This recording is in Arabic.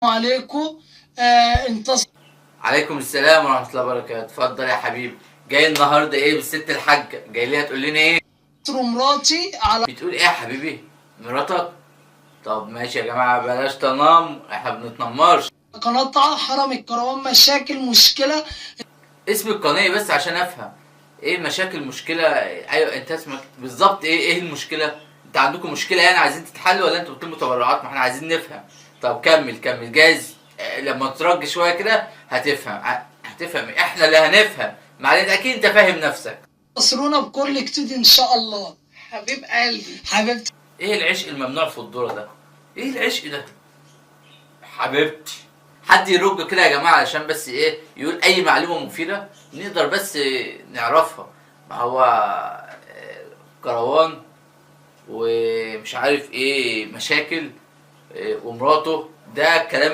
عليكم. انتصر عليكم السلام ورحمة الله وبركاته. اتفضل يا حبيبي. جاي النهارده ايه بالست الحاجة؟ جاي ليها تقول لنا ايه؟ مراتي على بتقول ايه يا حبيبي؟ مراتك؟ طب ماشي يا جماعة، بلاش تنام، احنا بنتنمرش. قناة حرم الكروان. مشاكل مشكلة. اسم القناة إيه بس عشان افهم. ايه مشاكل مشكلة؟ ايوه انت اسمك بالظبط ايه المشكلة؟ انت عندكم مشكلة يعني عايزين تتحل، ولا انتوا بتطلبوا تبرعات؟ ما احنا عايزين نفهم. طب كمل جايز. لما ترج شوية كده هتفهم. هتفهم إيه؟ احنا اللي هنفهم. معلش اكيد انت فاهم نفسك. انتصرونا بكل جديد ان شاء الله. حبيب قلبي حبيبتي. ايه العشق الممنوع في الدورة ده؟ ايه العشق ده؟ حبيبتي. حد يرج كده يا جماعة علشان بس ايه يقول اي معلومة مفيدة نقدر بس نعرفها. ما هو كروان ومش عارف ايه مشاكل ومراته، ده كلام